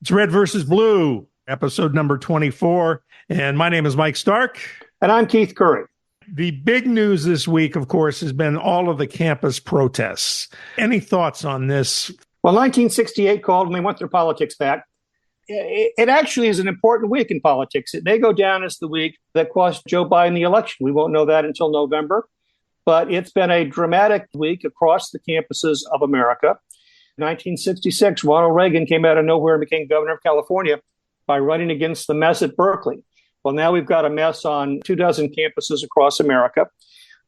It's Red versus Blue, episode number 24. And my name is Mike Stark. And I'm Keith Curry. The big news this week, of course, has been all of the campus protests. Any thoughts on this? Well, 1968 called and they want their politics back. It actually is an important week in politics. It may go down as the week that cost Joe Biden the election. We won't know that until November. But it's been a dramatic week across the campuses of America. In 1966, Ronald Reagan came out of nowhere and became governor of California by running against the mess at Berkeley. Well, now we've got a mess on 24 campuses across America.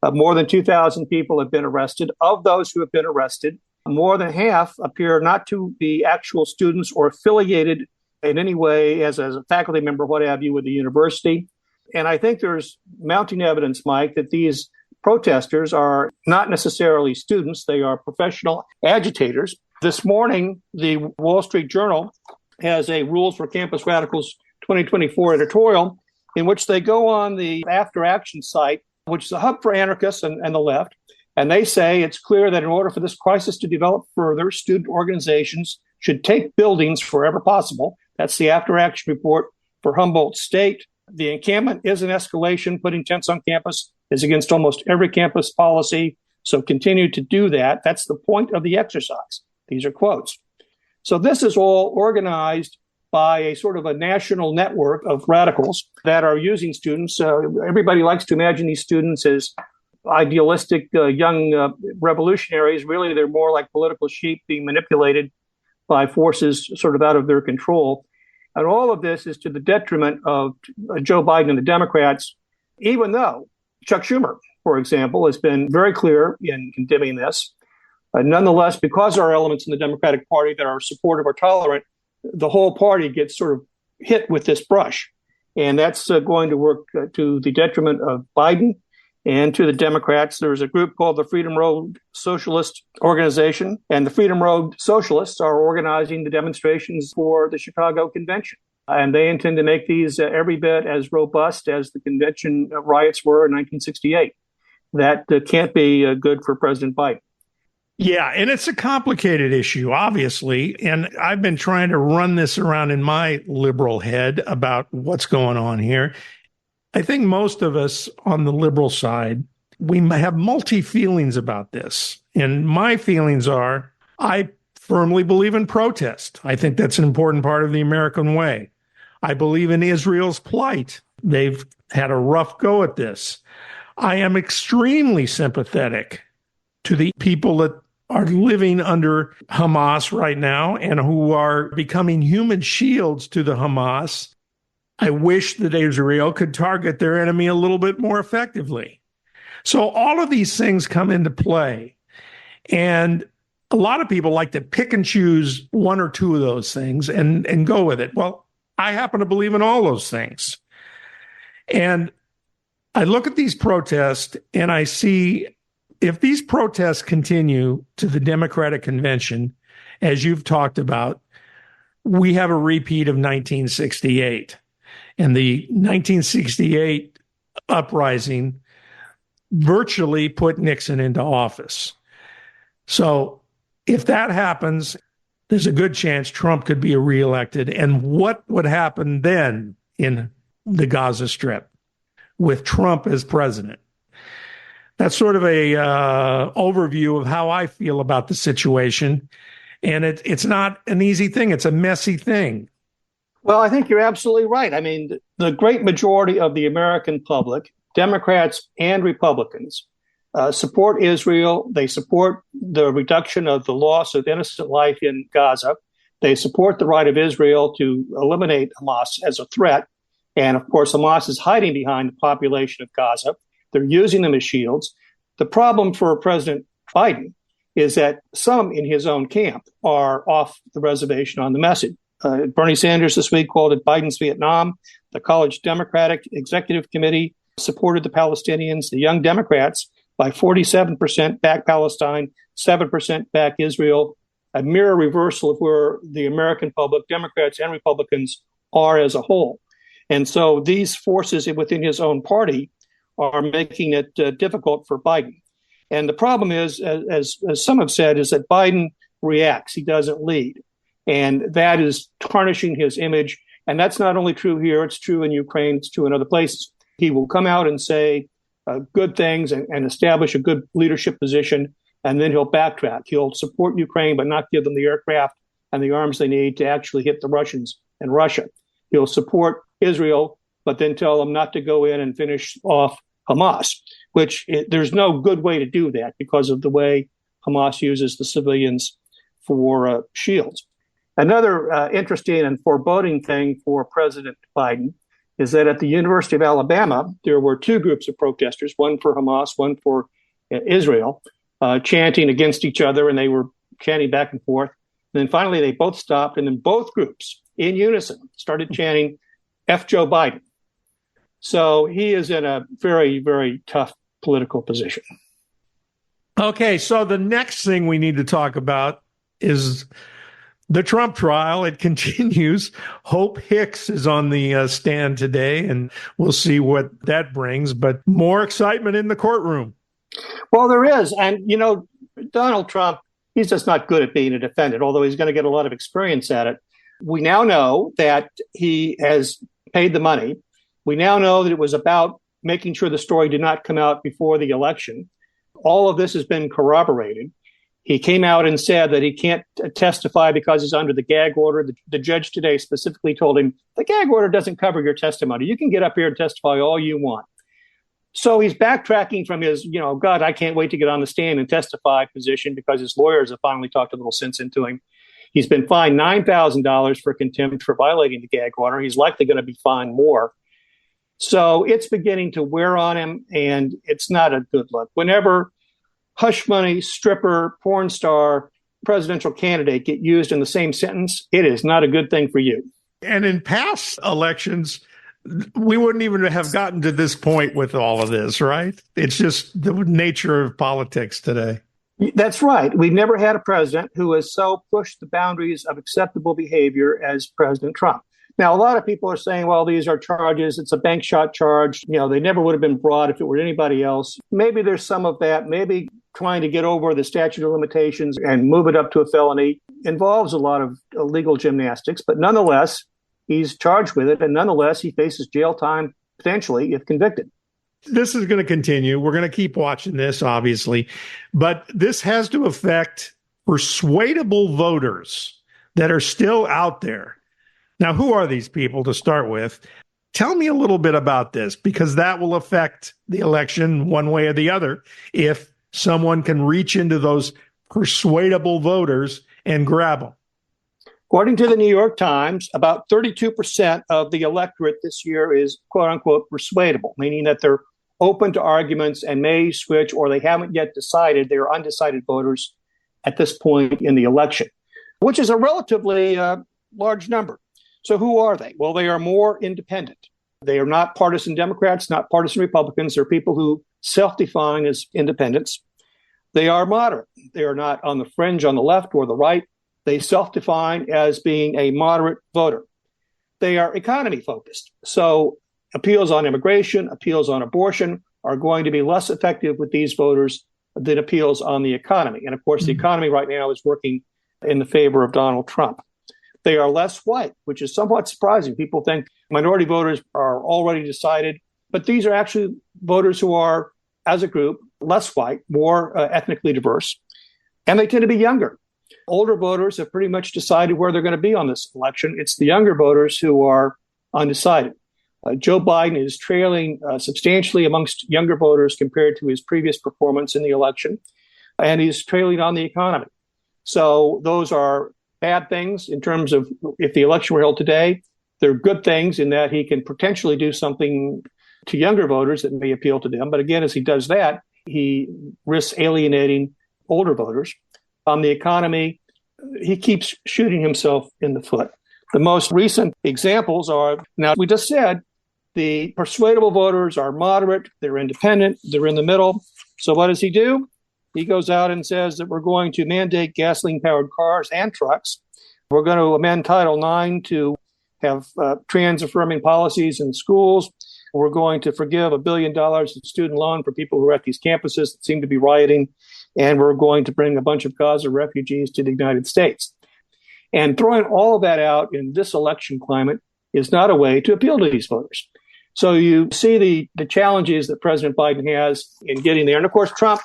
More than 2,000 people have been arrested. Of those who have been arrested, more than half appear not to be actual students or affiliated in any way as a faculty member, what have you, with the university. And I think there's mounting evidence, Mike, that these protesters are not necessarily students. They are professional agitators. This morning, the Wall Street Journal has a Rules for Campus Radicals 2024 editorial in which they go on the After Action site, which is a hub for anarchists and the left. And they say it's clear that in order for this crisis to develop further, student organizations should take buildings wherever possible. That's the After Action report for Humboldt State. The encampment is an escalation. Putting tents on campus is against almost every campus policy. So continue to do that. That's the point of the exercise. These are quotes. So this is all organized by a sort of a national network of radicals that are using students. Everybody likes to imagine these students as idealistic young revolutionaries. Really, they're more like political sheep being manipulated by forces sort of out of their control. And all of this is to the detriment of Joe Biden and the Democrats, even though Chuck Schumer, for example, has been very clear in condemning this. Nonetheless, because there are elements in the Democratic Party that are supportive or tolerant, the whole party gets sort of hit with this brush. And that's going to work to the detriment of Biden and to the Democrats. There's a group called the Freedom Road Socialist Organization, and the Freedom Road Socialists are organizing the demonstrations for the Chicago Convention. And they intend to make these every bit as robust as the convention riots were in 1968. That can't be good for President Biden. Yeah, and it's a complicated issue, obviously. And I've been trying to run this around in my liberal head about what's going on here. I think most of us on the liberal side, we have multi-feelings about this. And my feelings are, I firmly believe in protest. I think that's an important part of the American way. I believe in Israel's plight. They've had a rough go at this. I am extremely sympathetic to the people that are living under Hamas right now and who are becoming human shields to the Hamas. I wish that Israel could target their enemy a little bit more effectively. So all of these things come into play. And a lot of people like to pick and choose one or two of those things and go with it. Well, I happen to believe in all those things. And I look at these protests and I see if these protests continue to the Democratic Convention, as you've talked about, we have a repeat of 1968. And the 1968 uprising virtually put Nixon into office. So if that happens, there's a good chance Trump could be reelected. And what would happen then in the Gaza Strip with Trump as president? That's sort of a overview of how I feel about the situation. And it's not an easy thing. It's a messy thing. Well, I think you're absolutely right. I mean, the great majority of the American public, Democrats and Republicans, support Israel. They support the reduction of the loss of innocent life in Gaza. They support the right of Israel to eliminate Hamas as a threat. And of course, Hamas is hiding behind the population of Gaza. They're using them as shields. The problem for President Biden is that some in his own camp are off the reservation on the message. Bernie Sanders this week called it Biden's Vietnam. The College Democratic Executive Committee supported the Palestinians. The Young Democrats by 47% back Palestine, 7% back Israel, a mirror reversal of where the American public, Democrats and Republicans, are as a whole. And so these forces within his own party are making it difficult for Biden. And the problem is, as some have said, is that Biden reacts. He doesn't lead. And that is tarnishing his image. And that's not only true here, it's true in Ukraine, it's true in other places. He will come out and say good things and establish a good leadership position, and then he'll backtrack. He'll support Ukraine, but not give them the aircraft and the arms they need to actually hit the Russians and Russia. He'll support Israel, but then tell them not to go in and finish off Hamas, there's no good way to do that because of the way Hamas uses the civilians for shields. Another interesting and foreboding thing for President Biden is that at the University of Alabama, there were two groups of protesters, one for Hamas, one for Israel, chanting against each other, and they were chanting back and forth. And then finally, they both stopped, and then both groups, in unison, started chanting, F Joe Biden. So he is in a very, very tough political position. Okay, so the next thing we need to talk about is the Trump trial. It continues. Hope Hicks is on the stand today, and we'll see what that brings. But more excitement in the courtroom. Well, there is. And, Donald Trump, he's just not good at being a defendant, although he's going to get a lot of experience at it. We now know that he has paid the money. We now know that it was about making sure the story did not come out before the election. All of this has been corroborated. He came out and said that he can't testify because he's under the gag order. The judge today specifically told him, the gag order doesn't cover your testimony. You can get up here and testify all you want. So he's backtracking from his, God, I can't wait to get on the stand and testify position because his lawyers have finally talked a little sense into him. He's been fined $9,000 for contempt for violating the gag order. He's likely going to be fined more. So it's beginning to wear on him, and it's not a good look. Whenever hush money, stripper, porn star, presidential candidate get used in the same sentence, it is not a good thing for you. And in past elections, we wouldn't even have gotten to this point with all of this, right? It's just the nature of politics today. That's right. We've never had a president who has so pushed the boundaries of acceptable behavior as President Trump. Now, a lot of people are saying, well, these are charges. It's a bank shot charge. They never would have been brought if it were anybody else. Maybe there's some of that. Maybe trying to get over the statute of limitations and move it up to a felony involves a lot of legal gymnastics. But nonetheless, he's charged with it. And nonetheless, he faces jail time potentially if convicted. This is going to continue. We're going to keep watching this, obviously. But this has to affect persuadable voters that are still out there. Now, who are these people to start with? Tell me a little bit about this, because that will affect the election one way or the other if someone can reach into those persuadable voters and grab them. According to the New York Times, about 32% of the electorate this year is, quote unquote, persuadable, meaning that they're open to arguments and may switch, or they haven't yet decided. They're undecided voters at this point in the election, which is a relatively large number. So who are they? Well, they are more independent. They are not partisan Democrats, not partisan Republicans. They're people who self-define as independents. They are moderate. They are not on the fringe on the left or the right. They self-define as being a moderate voter. They are economy focused. So appeals on immigration, appeals on abortion are going to be less effective with these voters than appeals on the economy. And of course, the economy right now is working in the favor of Donald Trump. They are less white, which is somewhat surprising. People think minority voters are already decided, but these are actually voters who are, as a group, less white, more ethnically diverse, and they tend to be younger. Older voters have pretty much decided where they're going to be on this election. It's the younger voters who are undecided. Joe Biden is trailing substantially amongst younger voters compared to his previous performance in the election, and he's trailing on the economy. So those are bad things in terms of if the election were held today. They're good things in that he can potentially do something to younger voters that may appeal to them. But again, as he does that, he risks alienating older voters. On the economy, he keeps shooting himself in the foot. The most recent examples are, now we just said, the persuadable voters are moderate, they're independent, they're in the middle. So what does he do? He goes out and says that we're going to mandate gasoline-powered cars and trucks. We're going to amend Title IX to have trans-affirming policies in schools. We're going to forgive $1 billion in student loan for people who are at these campuses that seem to be rioting. And we're going to bring a bunch of Gaza refugees to the United States. And throwing all of that out in this election climate is not a way to appeal to these voters. So you see the challenges that President Biden has in getting there. And of course, Trump,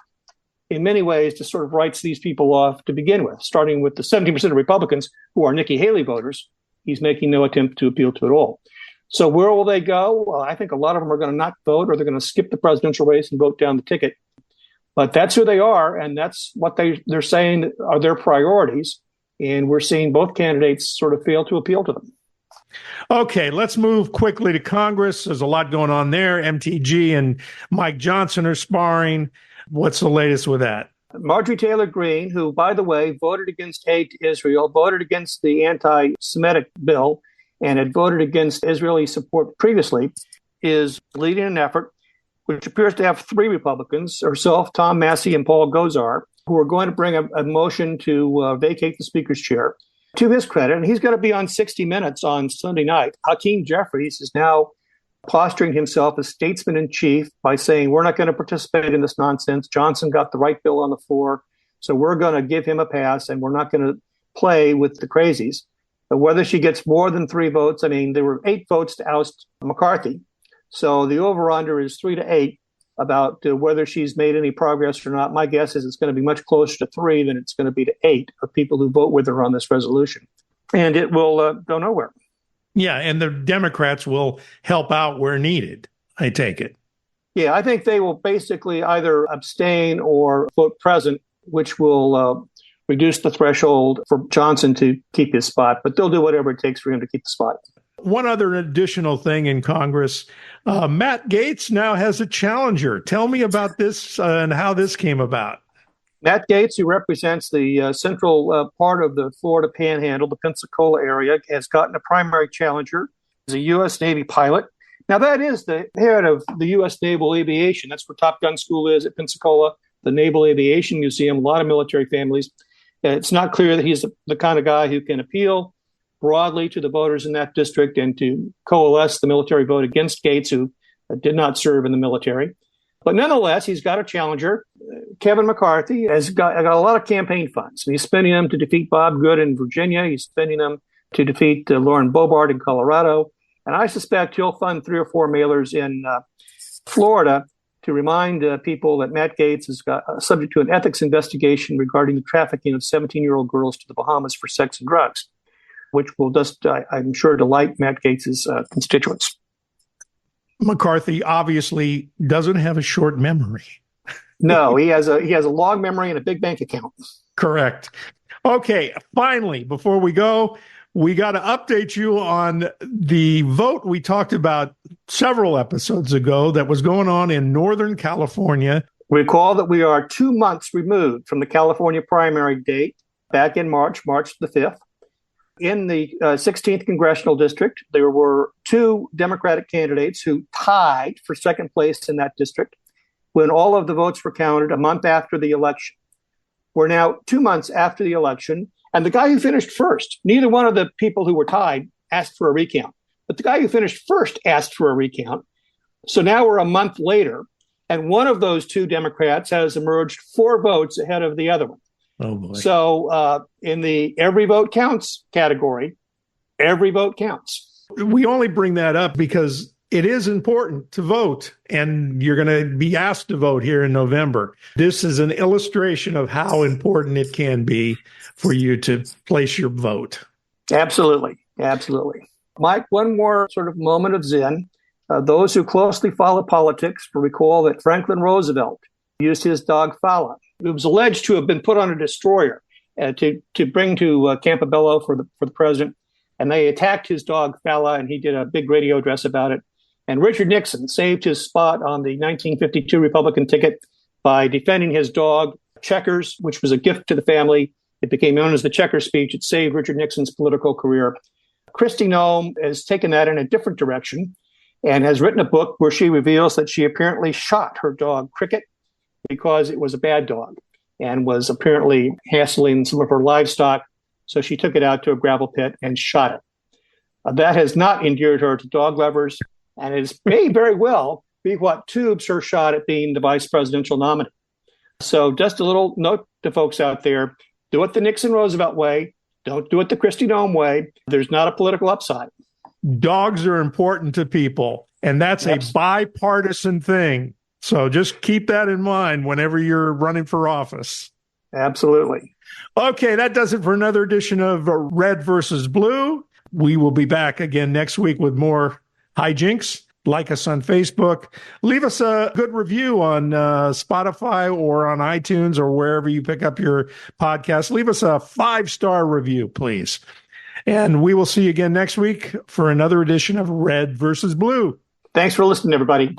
in many ways, just sort of writes these people off to begin with, starting with the 70% of Republicans who are Nikki Haley voters. He's making no attempt to appeal to at all. So where will they go? Well, I think a lot of them are going to not vote, or they're going to skip the presidential race and vote down the ticket. But that's who they are, and that's what they're saying are their priorities. And we're seeing both candidates sort of fail to appeal to them. Okay, let's move quickly to Congress. There's a lot going on there. MTG and Mike Johnson are sparring. What's the latest with that? Marjorie Taylor Greene, who, by the way, voted against aid to Israel, voted against the anti-Semitic bill, and had voted against Israeli support previously, is leading an effort which appears to have three Republicans, herself, Tom Massey, and Paul Gosar, who are going to bring a motion to vacate the Speaker's chair. To his credit, and he's going to be on 60 Minutes on Sunday night, Hakeem Jeffries is now posturing himself as statesman-in-chief by saying, we're not going to participate in this nonsense. Johnson got the right bill on the floor, so we're going to give him a pass, and we're not going to play with the crazies. But whether she gets more than 3 votes, I mean, there were 8 votes to oust McCarthy. So the over-under is 3-8 about whether she's made any progress or not. My guess is it's going to be much closer to 3 than it's going to be to 8 of people who vote with her on this resolution. And it will go nowhere. Yeah, and the Democrats will help out where needed, I take it. Yeah, I think they will basically either abstain or vote present, which will reduce the threshold for Johnson to keep his spot. But they'll do whatever it takes for him to keep the spot. One other additional thing in Congress, Matt Gaetz now has a challenger. Tell me about this and how this came about. Matt Gaetz, who represents the central part of the Florida Panhandle, the Pensacola area, has gotten a primary challenger. He's a U.S. Navy pilot. Now, that is the head of the U.S. Naval Aviation. That's where Top Gun School is at Pensacola, the Naval Aviation Museum, a lot of military families. It's not clear that he's the kind of guy who can appeal broadly to the voters in that district and to coalesce the military vote against Gaetz, who did not serve in the military. But nonetheless, he's got a challenger. Kevin McCarthy has got a lot of campaign funds. He's spending them to defeat Bob Good in Virginia. He's spending them to defeat Lauren Boebert in Colorado. And I suspect he'll fund 3 or 4 mailers in Florida to remind people that Matt Gaetz is subject to an ethics investigation regarding the trafficking of 17-year-old girls to the Bahamas for sex and drugs, which will just, I'm sure, delight Matt Gaetz's constituents. McCarthy obviously doesn't have a short memory. No, he has a long memory and a big bank account. Correct. Okay, finally, before we go, we got to update you on the vote we talked about several episodes ago that was going on in Northern California. Recall that we are 2 months removed from the California primary date back in March the 5th. In the 16th Congressional District, there were 2 Democratic candidates who tied for second place in that district when all of the votes were counted a month after the election. We're now 2 months after the election, and the guy who finished first, neither one of the people who were tied asked for a recount, but the guy who finished first asked for a recount. So now we're a month later, and one of those 2 Democrats has emerged 4 votes ahead of the other one. Oh boy. So in the every vote counts category, every vote counts. We only bring that up because it is important to vote, and you're going to be asked to vote here in November. This is an illustration of how important it can be for you to place your vote. Absolutely. Absolutely. Mike, one more sort of moment of zen. Those who closely follow politics will recall that Franklin Roosevelt used his dog Fala. It was alleged to have been put on a destroyer to bring to Campobello for the president. And they attacked his dog Fala, and he did a big radio address about it. And Richard Nixon saved his spot on the 1952 Republican ticket by defending his dog Checkers, which was a gift to the family. It became known as the Checkers speech. It saved Richard Nixon's political career. Kristi Noem has taken that in a different direction and has written a book where she reveals that she apparently shot her dog Cricket because it was a bad dog and was apparently hassling some of her livestock. So she took it out to a gravel pit and shot it. That has not endeared her to dog lovers, and it may very well be what tubes her shot at being the vice presidential nominee. So just a little note to folks out there, do it the Nixon-Roosevelt way. Don't do it the Kristi Noem way. There's not a political upside. Dogs are important to people, and that's a bipartisan thing. So just keep that in mind whenever you're running for office. Absolutely. Okay, that does it for another edition of Red versus Blue. We will be back again next week with more hijinks. Like us on Facebook. Leave us a good review on Spotify or on iTunes or wherever you pick up your podcast. Leave us a 5-star review, please. And we will see you again next week for another edition of Red versus Blue. Thanks for listening, everybody.